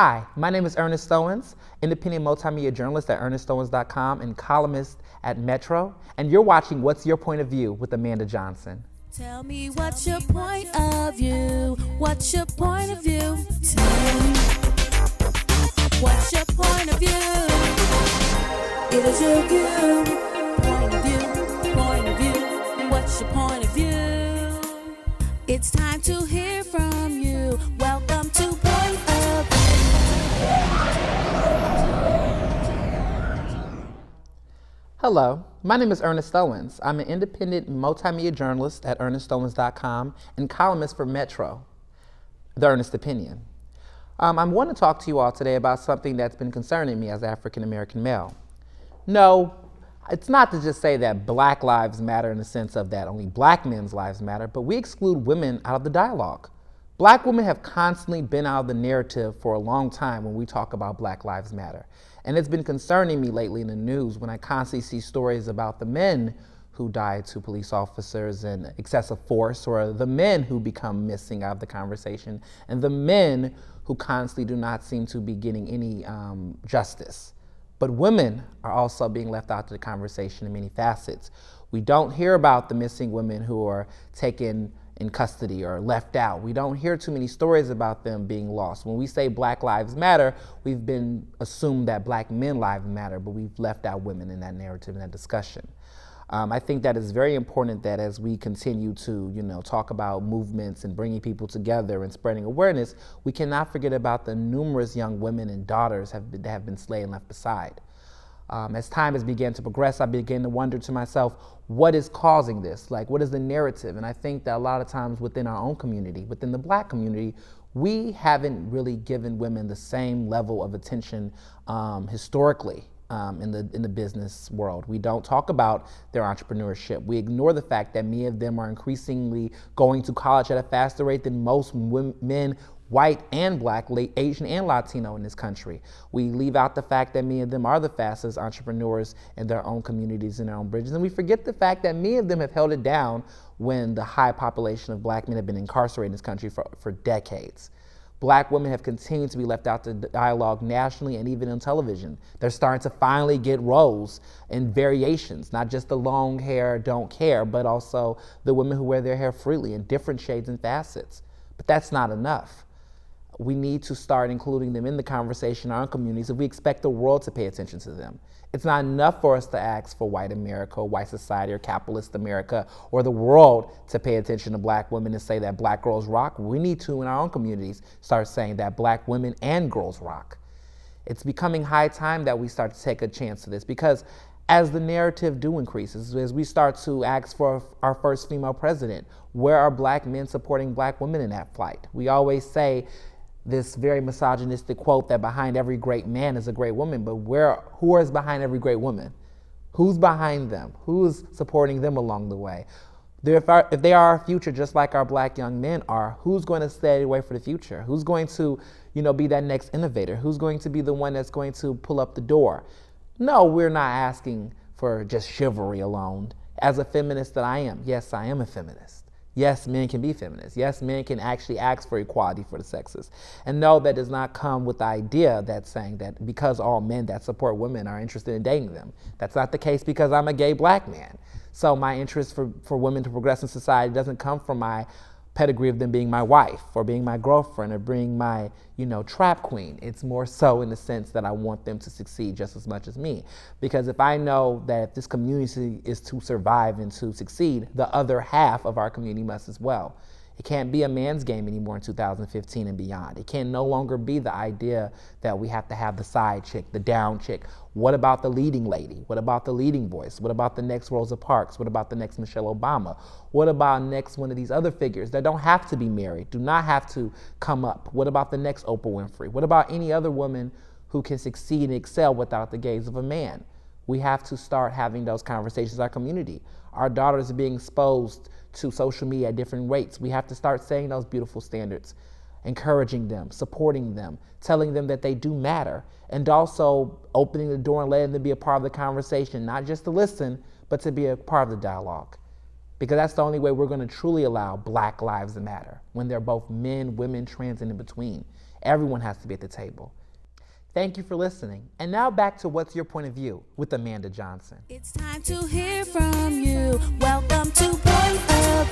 Hi, my name is Ernest Owens, independent multimedia journalist at ernestowens.com and columnist at Metro, and you're watching What's Your Point of View with Amanda Johnson. Tell me what's your point of view? What's your point of view? Tell me what's your point of view? It is your view, point of view, point of view. What's your point of view? It's time to hear from you. Welcome to Point of View. Hello, my name is Ernest Owens. I'm an independent multimedia journalist at ernestowens.com and columnist for Metro, The Earnest Opinion. I want to talk to you all today about something that's been concerning me as an African-American male. No, it's not to just say that Black lives matter in the sense of that only Black men's lives matter, but we exclude women out of the dialogue. Black women have constantly been out of the narrative for a long time when we talk about Black Lives Matter. And it's been concerning me lately in the news when I constantly see stories about the men who died to police officers and excessive force, or the men who become missing out of the conversation, and the men who constantly do not seem to be getting any justice. But women are also being left out of the conversation in many facets. We don't hear about the missing women who are taken in custody or left out. We don't hear too many stories about them being lost. When we say Black Lives Matter, we've been assumed that Black men lives matter, but we've left out women in that narrative, in that discussion. I think that it's very important that as we continue to, talk about movements and bringing people together and spreading awareness, we cannot forget about the numerous young women and daughters that have been slain and left beside. As time has begun to progress, I began to wonder to myself, what is causing this? Like, what is the narrative? And I think that a lot of times within our own community, within the Black community, we haven't really given women the same level of attention historically in the business world. We don't talk about their entrepreneurship. We ignore the fact that many of them are increasingly going to college at a faster rate than most men, white and Black, Asian and Latino in this country. We leave out the fact that many of them are the fastest entrepreneurs in their own communities and their own bridges. And we forget the fact that many of them have held it down when the high population of Black men have been incarcerated in this country for decades. Black women have continued to be left out the dialogue nationally and even on television. They're starting to finally get roles and variations, not just the long hair, don't care, but also the women who wear their hair freely in different shades and facets. But that's not enough. We need to start including them in the conversation in our communities if we expect the world to pay attention to them. It's not enough for us to ask for white America, or white society, or capitalist America, or the world to pay attention to Black women and say that Black girls rock. We need to, in our own communities, start saying that Black women and girls rock. It's becoming high time that we start to take a chance to this, because as the narrative increases, as we start to ask for our first female president, where are Black men supporting Black women in that fight? We always say this very misogynistic quote that behind every great man is a great woman, but who is behind every great woman? Who's behind them? Who's supporting them along the way? If they are our future, just like our Black young men are, who's going to stay away for the future? Who's going to, be that next innovator? Who's going to be the one that's going to pull up the door? No, we're not asking for just chivalry alone. As a feminist that I am, yes, I am a feminist. Yes, men can be feminists. Yes, men can actually ask for equality for the sexes. And no, that does not come with the idea that's saying that because all men that support women are interested in dating them. That's not the case because I'm a gay Black man. So my interest for women to progress in society doesn't come from my pedigree of them being my wife or being my girlfriend or being my, trap queen. It's more so in the sense that I want them to succeed just as much as me. Because if I know that if this community is to survive and to succeed, the other half of our community must as well. It can't be a man's game anymore in 2015 and beyond. It can no longer be the idea that we have to have the side chick, the down chick. What about the leading lady? What about the leading voice? What about the next Rosa Parks? What about the next Michelle Obama? What about next one of these other figures that don't have to be married, do not have to come up? What about the next Oprah Winfrey? What about any other woman who can succeed and excel without the gaze of a man? We have to start having those conversations in our community. Our daughters are being exposed to social media at different rates. We have to start saying those beautiful standards, encouraging them, supporting them, telling them that they do matter, and also opening the door and letting them be a part of the conversation, not just to listen, but to be a part of the dialogue. Because that's the only way we're going to truly allow Black lives to matter, when they're both men, women, trans, and in between. Everyone has to be at the table. Thank you for listening. And now back to What's Your Point of View with Amanda Johnson. It's time to hear from you. Welcome to Point of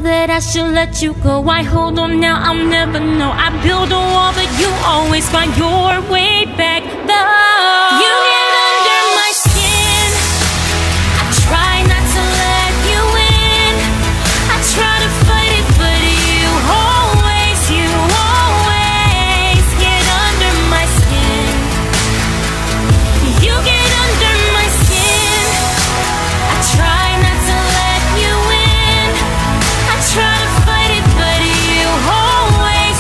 that I should let you go. I hold on now, I'll never know. I build a wall, but you always find your way back though. You get under my skin. I try not to let you in. I try to fight it, but you always get under my skin. You get under my skin. I try not to let you in. I try to fight it, but you always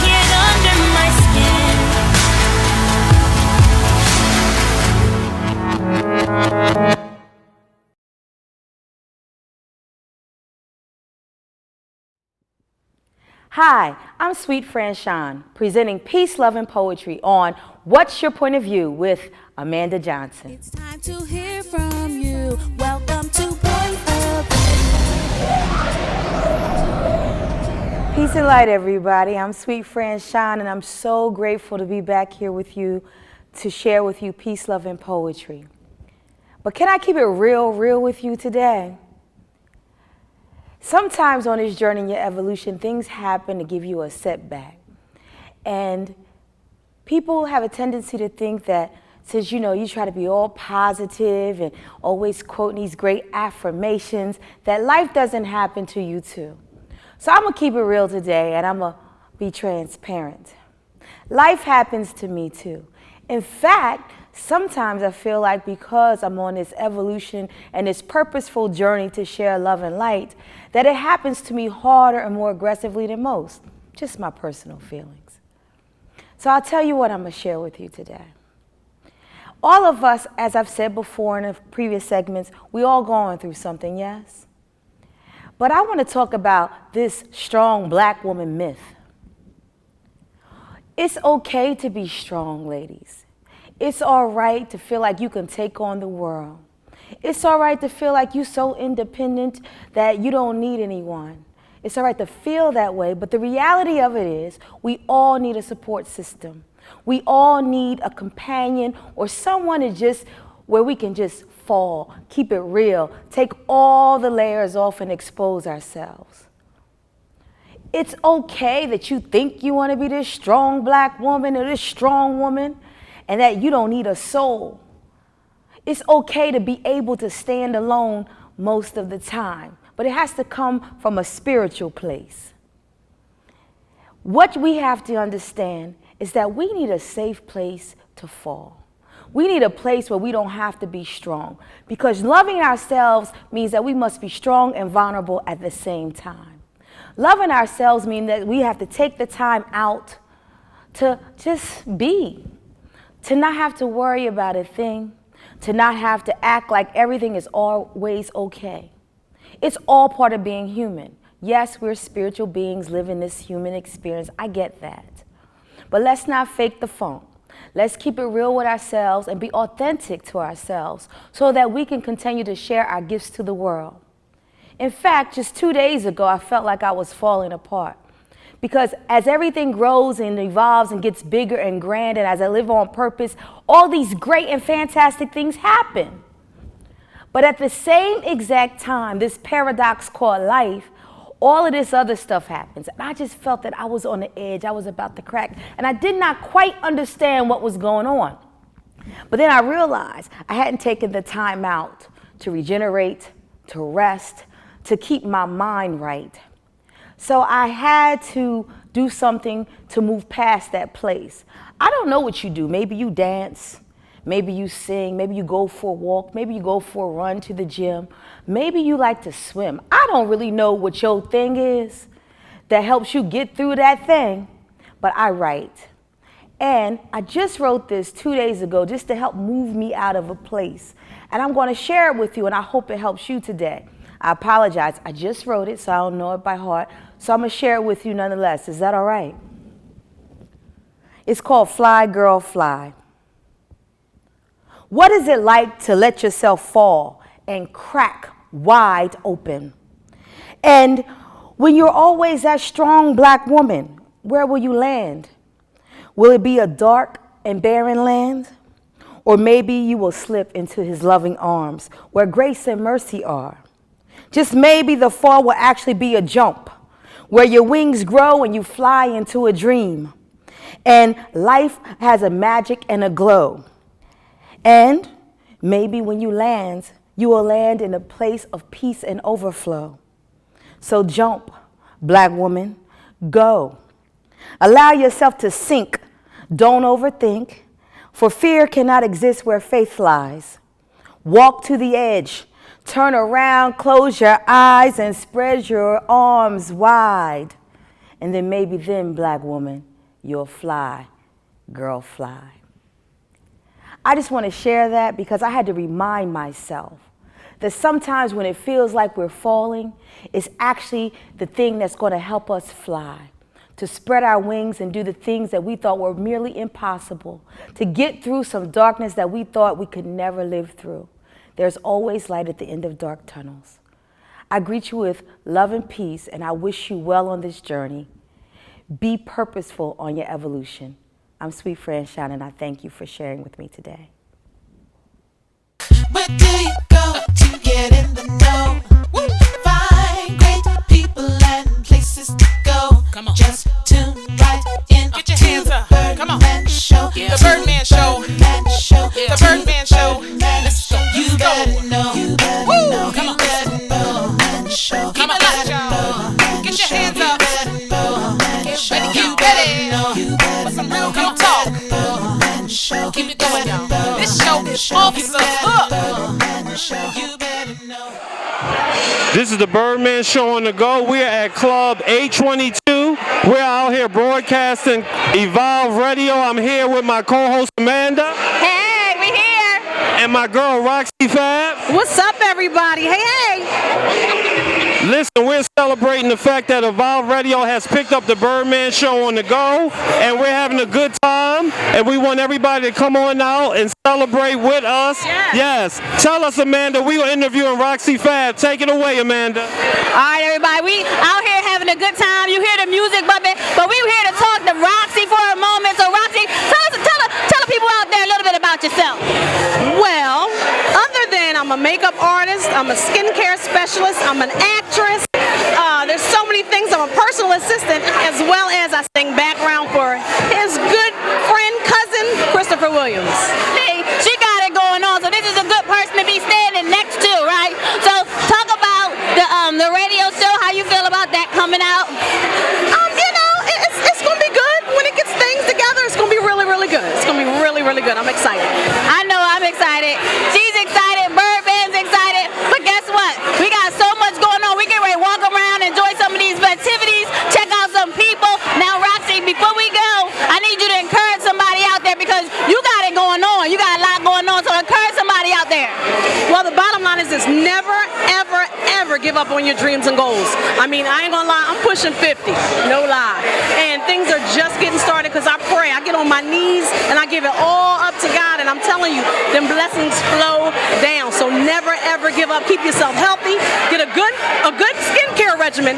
get under my skin. Hi, I'm Sweet Franchon, presenting Peace, Love, and Poetry on What's Your Point of View with Amanda Johnson. It's time to hear from you. Welcome to Point of Peace and light, everybody. I'm Sweet Franchon, and I'm so grateful to be back here with you to share with you peace, love, and poetry. But can I keep it real with you today? Sometimes on this journey in your evolution, things happen to give you a setback. And people have a tendency to think that since, you try to be all positive and always quoting these great affirmations, that life doesn't happen to you too. So I'm gonna keep it real today, and I'm gonna be transparent. Life happens to me too. In fact, sometimes I feel like because I'm on this evolution and this purposeful journey to share love and light, that it happens to me harder and more aggressively than most. Just my personal feelings. So I'll tell you what I'm going to share with you today. All of us, as I've said before in the previous segments, we all going through something, yes? But I want to talk about this strong black woman myth. It's okay to be strong, ladies. It's all right to feel like you can take on the world. It's all right to feel like you're so independent that you don't need anyone. It's all right to feel that way, but the reality of it is we all need a support system. We all need a companion or someone to just, where we can just fall, keep it real, take all the layers off and expose ourselves. It's okay that you think you want to be this strong black woman or this strong woman and that you don't need a soul. It's okay to be able to stand alone most of the time, but it has to come from a spiritual place. What we have to understand is that we need a safe place to fall. We need a place where we don't have to be strong, because loving ourselves means that we must be strong and vulnerable at the same time. Loving ourselves means that we have to take the time out to just be, to not have to worry about a thing, to not have to act like everything is always okay. It's all part of being human. Yes, we're spiritual beings living this human experience. I get that. But let's not fake the funk. Let's keep it real with ourselves and be authentic to ourselves so that we can continue to share our gifts to the world. In fact, just 2 days ago, I felt like I was falling apart. Because as everything grows and evolves and gets bigger and grand, and as I live on purpose, all these great and fantastic things happen. But at the same exact time, this paradox called life, all of this other stuff happens. And I just felt that I was on the edge. I was about to crack. And I did not quite understand what was going on. But then I realized I hadn't taken the time out to regenerate, to rest, to keep my mind right. So I had to do something to move past that place. I don't know what you do. Maybe you dance. Maybe you sing, maybe you go for a walk, maybe you go for a run to the gym, maybe you like to swim. I don't really know what your thing is that helps you get through that thing, but I write. And I just wrote this 2 days ago just to help move me out of a place. And I'm going to share it with you, and I hope it helps you today. I apologize. I just wrote it, so I don't know it by heart. So I'm going to share it with you nonetheless. Is that all right? It's called Fly Girl Fly. What is it like to let yourself fall and crack wide open? And when you're always that strong black woman, where will you land? Will it be a dark and barren land? Or maybe you will slip into his loving arms where grace and mercy are. Just maybe the fall will actually be a jump where your wings grow and you fly into a dream. And life has a magic and a glow. And maybe when you land, you will land in a place of peace and overflow. So jump, black woman, go. Allow yourself to sink. Don't overthink, for fear cannot exist where faith lies. Walk to the edge. Turn around, close your eyes, and spread your arms wide. And then maybe then, black woman, you'll fly, girl, fly. I just want to share that because I had to remind myself that sometimes when it feels like we're falling, it's actually the thing that's going to help us fly, to spread our wings and do the things that we thought were merely impossible, to get through some darkness that we thought we could never live through. There's always light at the end of dark tunnels. I greet you with love and peace, and I wish you well on this journey. Be purposeful on your evolution. I'm Sweet Franchon, and I thank you for sharing with me today. Where do you go to get in the know? Find great people and places to go. Come on. Just tune right in. Get your hands up. Come on. Show. Yeah. The Birdman Show. The Birdman Show. Let's go. You better know. You better know. Come on. You better know. Show. Come on, y'all. Get your hands up. Get ready. You better know. For some real good talk. Keep it going, y'all. This show is off the hook. You better know. This is the Birdman Show on the go. We are at Club A22 We're out here broadcasting Evolve Radio. I'm here with my co-host Amanda. Hey, we here. And my girl Roxi Fab. What's up, everybody? Hey. Listen, we're celebrating the fact that Evolve Radio has picked up the Birdman show on the go, and we're having a good time, and we want everybody to come on out and celebrate with us. Yes. Tell us, Amanda, we are interviewing Roxi Fab. Take it away, Amanda. All right, everybody. We out here having a good time. You hear the music bumping, but we here to talk to Roxi for a moment. So, Roxi, tell the people out there a little bit about yourself. Well, other than I'm a makeup artist, I'm a skincare specialist, I'm an actress. There's so many things. I'm a personal assistant, as well as I sing background for his good friend, cousin, Christopher Williams. Hey, she got it going on, so this is a good person to be standing next to, right? So talk about the radio show, how you feel about that coming out. You know, it's going to be good. When it gets things together, it's going to be really, really good. It's going to be really, really good. I'm excited. I know I'm excited. She's excited. Birdman's excited. But guess what? We got so much going on. We get ready to walk around, enjoy some of these festivities, check out some people. Now, Roxi, before we go, I need you to encourage somebody out there because you got it going on. You got a lot going on, so encourage somebody out there. Well, the bottom line is this: never, ever, ever give up on your dreams and goals. I mean, I ain't gonna lie, I'm pushing 50, no lie. And things are just getting started because I pray. I get on my knees and I give it all up to God, and I'm telling you, them blessings flow down. So never, ever give up. Keep yourself healthy. Get a good skincare regimen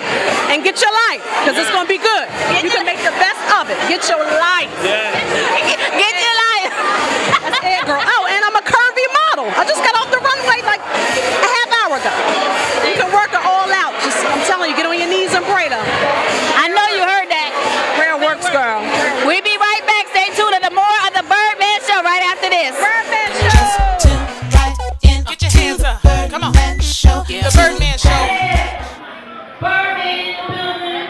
and get your life, because it's gonna be good. You can make the best of it. Get your life. Get your life. That's it, girl. Oh, and I'm a curvy model. I just got off the runway like a half hour ago. You can work it all out. Just, I'm telling you, get on your knees and pray though. I know you heard that. Prayer works, girl. We'll be right back. Stay tuned to the more of the Birdman show right after this. Birdman show. Get your hands up. Come on. The Birdman show. Birdman in the building.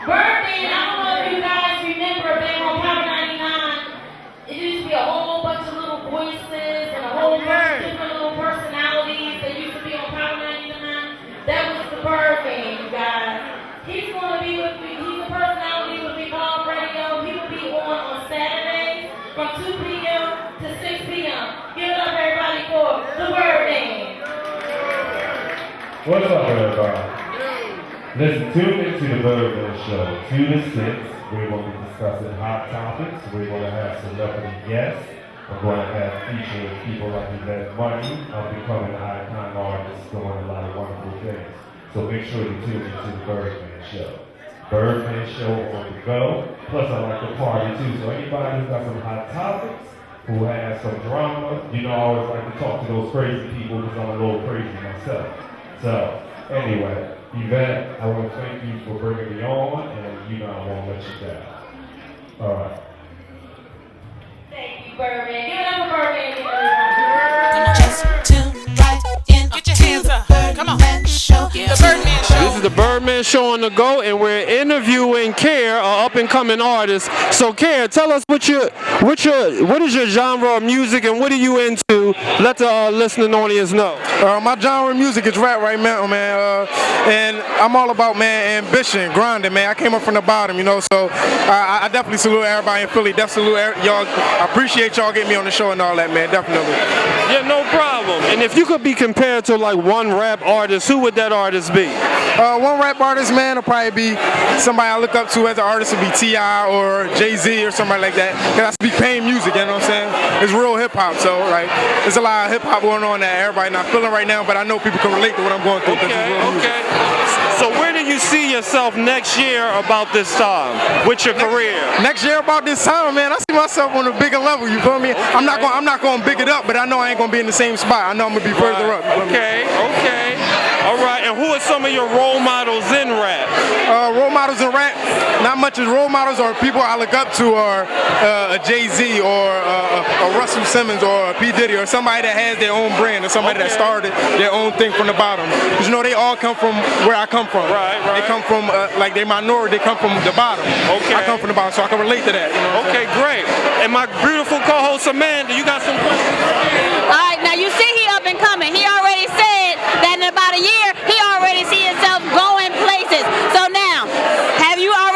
Birdman, I don't know if you guys remember back on Power 99, it used to be a whole bunch of little voices and a whole bunch of different little personalities that used to be on Power 99. That was the Birdman, you guys. He's going to be with me. He's a personality with Evolve Radio. He will be on Saturdays from 2 p.m. to 6 p.m. Give it up, everybody, for the Birdman. What's up, everybody? Listen, tune into the Birdman Show, 2 to 6. We're going to be discussing hot topics. We're going to have celebrity guests. We're going to have featuring people like Yvette Money, becoming icon artists, doing a lot of wonderful things. So make sure you tune into the Birdman Show. Birdman Show on the go. Plus, I like to party too. So anybody who's got some hot topics, who has some drama, you know, I always like to talk to those crazy people because I'm a little crazy myself. So, anyway, Yvette, I want to thank you for bringing me on, and you know I won't let you down. All right. Thank you, Birdman. Give it up for Birdman. Just tune right in. Get your hands up. Come on. The Birdman show. This is the Birdman show on the go, and we're interviewing Care, an up-and-coming artist. So, Care, tell us what is your genre of music, and what are you into? Let the listening audience know. My genre of music is rap right now, man, and I'm all about, man, ambition, grinding, man. I came up from the bottom, you know, so I definitely salute everybody in Philly. Definitely salute y'all. I appreciate y'all getting me on the show and all that, man, definitely. Yeah, no problem. And if you could be compared to like one rap artist, who would that artist be? One rap artist, man, will probably be somebody I look up to as an artist, would be T.I. or Jay-Z or somebody like that. Because I speak pain music, you know what I'm saying? It's real hip-hop, so like, there's a lot of hip-hop going on that everybody not feeling right now, but I know people can relate to what I'm going through. Okay. So where do you see yourself next year about this time with your career? Next year about this time, man, I see myself on a bigger level, you feel me? I'm not going to big it up, but I know I ain't going to be in the same spot. I know I'm going to be further up. Okay. All right, and who are some of your role models in rap? Role models in rap, not much as role models or people I look up to are a Jay-Z or a Russell Simmons or a P. Diddy or somebody that has their own brand or somebody that started their own thing from the bottom. Because you know, they all come from where I come from. Right. They come from, like they're minority, they come from the bottom. Okay. I come from the bottom, so I can relate to that. You know okay, great. And my beautiful co-host Amanda, you got some questions? All right, now you see he up and coming. He already said that in about a year, he already see himself going places. So now, have you already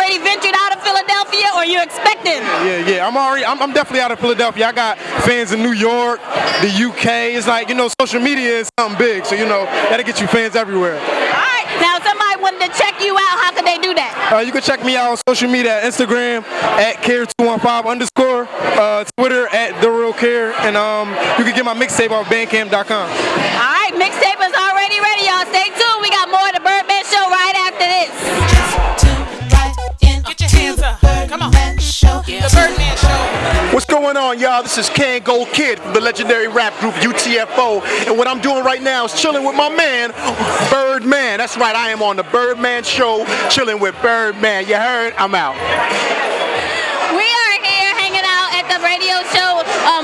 expecting. Yeah. I'm definitely out of Philadelphia. I got fans in New York, the UK. It's like, social media is something big. So, that'll get you fans everywhere. All right. Now, if somebody wanted to check you out, how could they do that? You can check me out on social media at Instagram at care215_, Twitter at TheRealCare, and you can get my mixtape on Bandcamp.com. All right, mixtape is already ready, y'all. Stay tuned. We got more of the Birdman Show right after this. Get your hands up. Come on. The Birdman Show. What's going on, y'all? This is Kangol Kid from the legendary rap group UTFO, and what I'm doing right now is chilling with my man, Birdman. That's right, I am on the Birdman Show, chilling with Birdman. You heard? I'm out. We are here hanging out at the radio show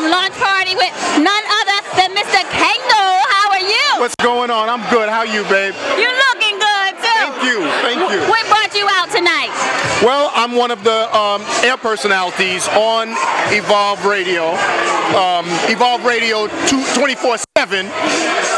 launch party with none other than Mr. Kangol. How are you? What's going on? I'm good. How you, babe? You're looking good, too. Thank you. What brought you out tonight? Well, I'm one of the air personalities on Evolve Radio. Evolve Radio 24/7,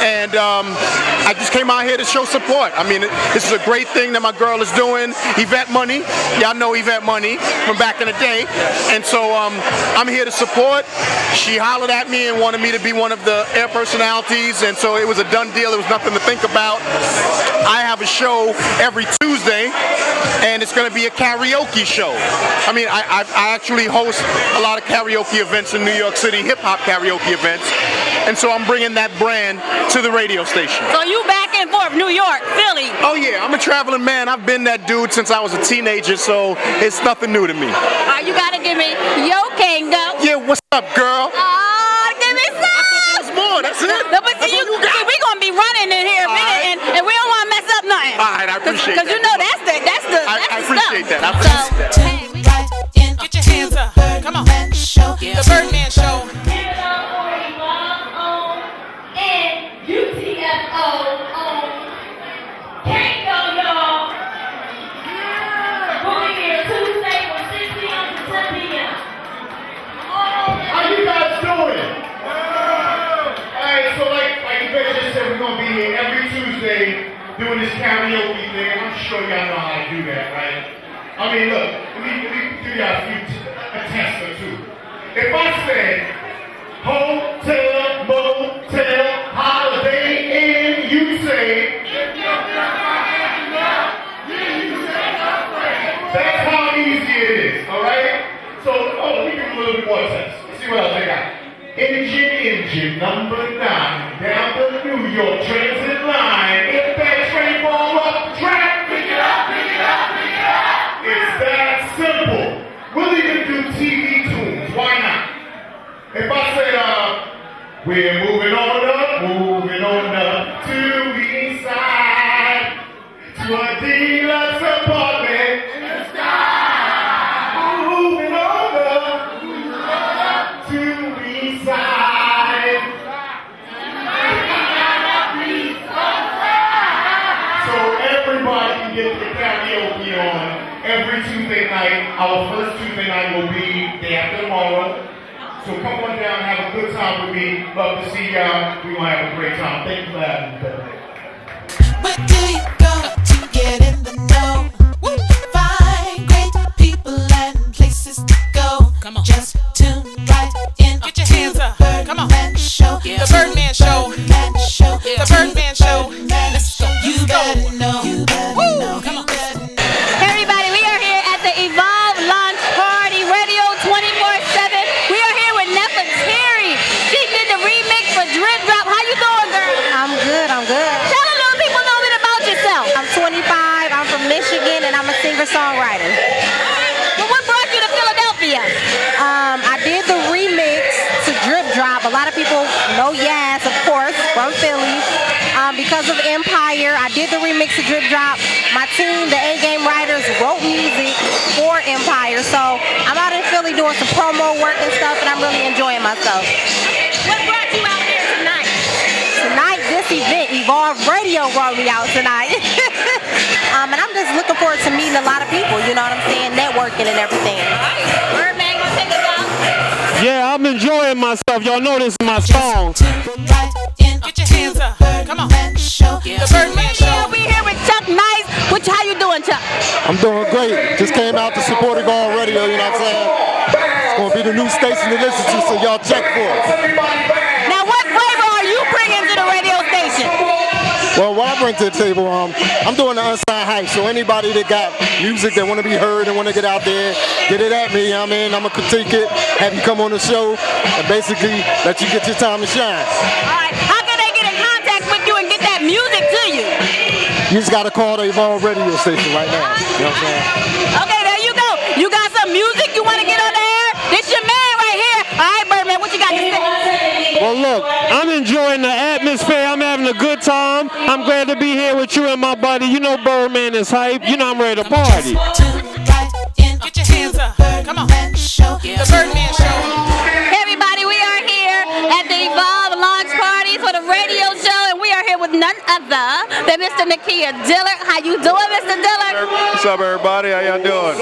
and I just came out here to show support. I mean, this is a great thing that my girl is doing. Yvette Money, y'all know Yvette Money from back in the day, and so I'm here to support. She hollered at me and wanted me to be one of the air personalities, and so it was a done deal. There was nothing to think about. I have a show every Tuesday, and it's going to be a karaoke show. I mean, I actually host a lot of karaoke events in New York City, hip-hop karaoke events, and so I'm bringing that brand to the radio station. So you back and forth, New York, Philly. Oh yeah, I'm a traveling man. I've been that dude since I was a teenager, so it's nothing new to me. You gotta give me Yo Kangol. Yeah, what's up, girl? Give me some. There's more, that's it? No, but see, we gonna be running in here a minute, and we don't wanna mess up nothing. All right, I appreciate that. Because that's the I appreciate stuff. that. I appreciate that. Hey, we got Get your hands up. Come on. The Birdman Show. How you guys doing? Alright, so like Yvette just said, we're gonna be here every Tuesday doing this karaoke thing. I'm sure y'all know how to do that, right? I mean, look, let me give y'all a test or two. If I said hotel, motel, holiday inn, you say. That's how easy it is, all right? So, let me give you a little bit more test. Let's see what else I got. Engine number 9, down the New York Transit line. If that train fall off the track, pick it up, pick it up, pick it up. It's that simple. We'll even do TV tunes. Why not? If I say, we're moving on up to the east side, to a deluxe apartment in the sky. Moving on up to the east side. So everybody can get the karaoke on every Tuesday night. Our first Tuesday night will be day after tomorrow. So come on down and have a good time with me. Love to see y'all. We're going to have a great time. Thank you for having me. Where do you go to get in the know? Find great people and places to go. Come on. Just tune right in. Get your hands up. Come on. Show. The Birdman Show. The Birdman Show. Let's go. You better know. You better know. Come on. Everybody, we are here at the Evolve Launch Party Radio 24/7. We are here with Nephratteri. She did the remix for Drip Drop. How you doing, girl? I'm good. Tell the little people a little bit about yourself. I'm 25, I'm from Michigan, and I'm a singer-songwriter. Well, what brought you to Philadelphia? I did the remix to Drip Drop. A lot of people know Yas, of course, from Philly. Because of Empire, I did the remix to Drip Drop. My team, the A-Game Writers, wrote music for Empire. So I'm out in Philly doing some promo work and stuff, and I'm really enjoying myself. What brought you out here tonight? Tonight, this event, Evolve Radio, brought me out tonight. And I'm just looking forward to meeting a lot of people, you know what I'm saying, networking and everything. Birdman, you take us out? Yeah, I'm enjoying myself. Y'all know this is my song. Get your hands up. Come on. The Birdman Show. We here with Chuck Nice. How you doing, Chuck? I'm doing great. Just came out to support Evolve Radio, you know what I'm saying? It's going to be the new station to listen to, so y'all check for it. Now, what flavor are you bringing to the radio station? Well, what I bring to the table, I'm doing the unsigned hype, so anybody that got music that want to be heard and want to get out there, get it at me, you know what I mean? I'm going to critique it, have you come on the show, and basically let you get your time to shine. All right, how can they get in contact with you and get that music to you? You just got to call the Evolve Radio station right now, you know what I'm saying? Okay, there you go. You got some music you want to get on the air? This your man right here. All right, Birdman, what you got to say? Well, look, I'm enjoying the atmosphere. I'm having a good time. I'm glad to be here with you and my buddy. You know Birdman is hype. You know I'm ready to party. Get your hands up. Come on. The Birdman Show. Hey, everybody, we are here at the Evolve launch party for the radio show, and we are here with none other than Mr. Nakia Dillard. How you doing, Mr. Dillard? What's up, everybody? How y'all doing?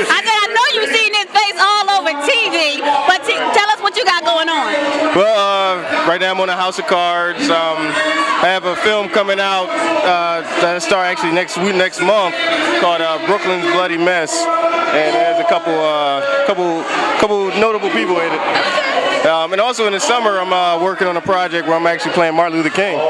I said, I know you've seen his face all over TV, but tell us what you got going on. Well, right now I'm on a House of Cards. I have a film coming out that'll start actually next month called Brooklyn's Bloody Mess, and there's a couple notable people in it. And also in the summer, I'm working on a project where I'm actually playing Martin Luther King. Yeah.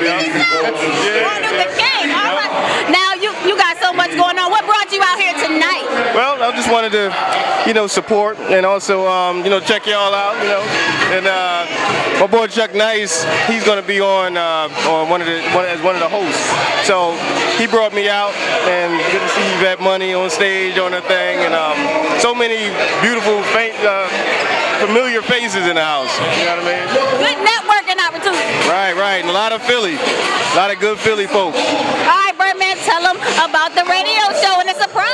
Martin Luther King. All right. Now you got so much going on. What brought you out here tonight? Well, I just wanted to, support and also, check y'all out, And my boy Chuck Nice, he's going to be on as one of the hosts. So he brought me out, and good to see Yvette Money on stage on the thing, and so many beautiful, familiar faces in the house. You know what I mean? Good networking opportunity. Right, and a lot of good Philly folks. All right, Birdman, tell them about the radio show and the surprise.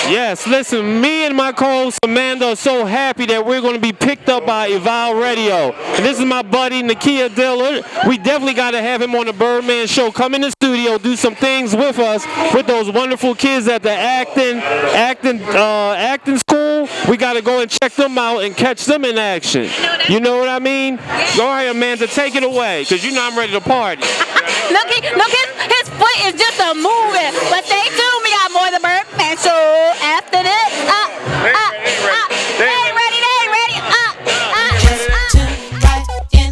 Yes, listen, me and my co-host Amanda are so happy that we're going to be picked up by Evolve Radio. And this is my buddy Nakia Dillard. We definitely got to have him on the Birdman Show. Come in the studio, do some things with us, with those wonderful kids at the acting school. We got to go and check them out and catch them in action. You know what I mean? Go ahead, Amanda, take it away, because you know I'm ready to party. Look, his foot is just a moving. But stay tuned, we got more of the Birdman Show after this. They ain't ready.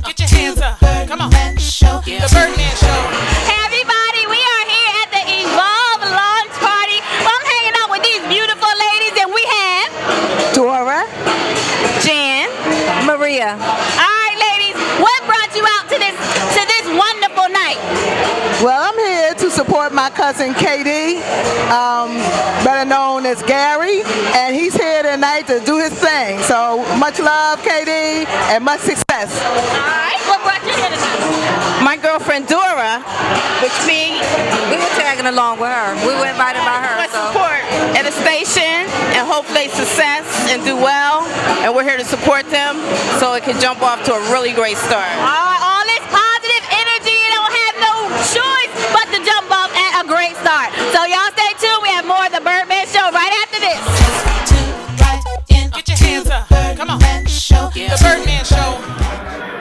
Get your hands up. Come on. The Birdman Show. Hey, everybody, we are here at the Evolve launch party. I'm hanging out with these beautiful ladies, and we have Dora, Jan, Maria. All right, ladies, what brought you out to this wonderful night? Well, I'm here to support my cousin KD, better known as Gary, and he's here tonight to do his thing. So much love, KD, and much success. All right, what brought you here tonight? My girlfriend Dora, which we were tagging along with her. We were invited by her. Support at a station and hopefully success and do well. And we're here to support them so it can jump off to a really great start. All this positive energy, you don't have no choice but to jump off at a great start. So y'all stay tuned. We have more of the Birdman Show right after this. Get your hands up. Come on. The Birdman Show.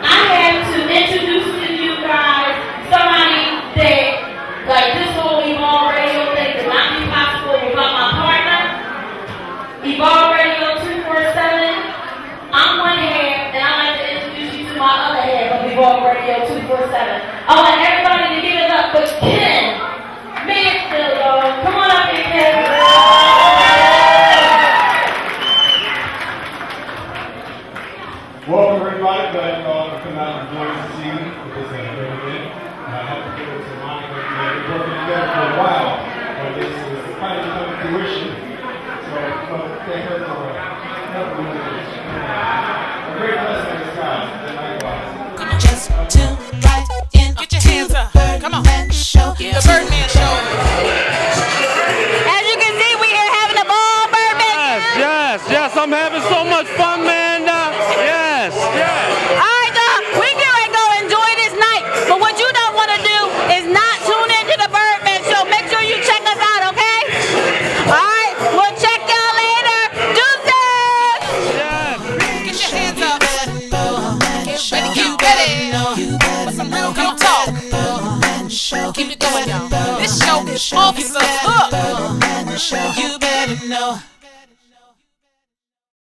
I have to introduce to you guys somebody that, like, this whole Evolve Radio thing could not be possible without my partner. Evolve Radio 247. I'm one half, and I like to introduce you to my other half of Evolve Radio 247. I want everybody to give it up for Ken Mansfeild. Come on up here, Ken. Welcome everybody, glad you all come out and join us this evening for this event. I hope to give it to Monica. We've been working together for a while, but this is finally coming to fruition. So thank her for helping me with this. A great blessing in disguise, and likewise. Come on, just tune right in. Get your hands up. Come on. The Birdman Show. As you can see, we here having a ball, Birdman. Yes, I'm having so much fun, man. Yes. All right, dog, we can go enjoy this night. But what you don't want to do is not tune into the Birdman Show. Make sure you check us out, okay? All right, we'll check y'all later. Deuces! Get your hands up. Baby, you better know. What's some real good talk? Keep it going, y'all. This show is off the hook. Show. You better know.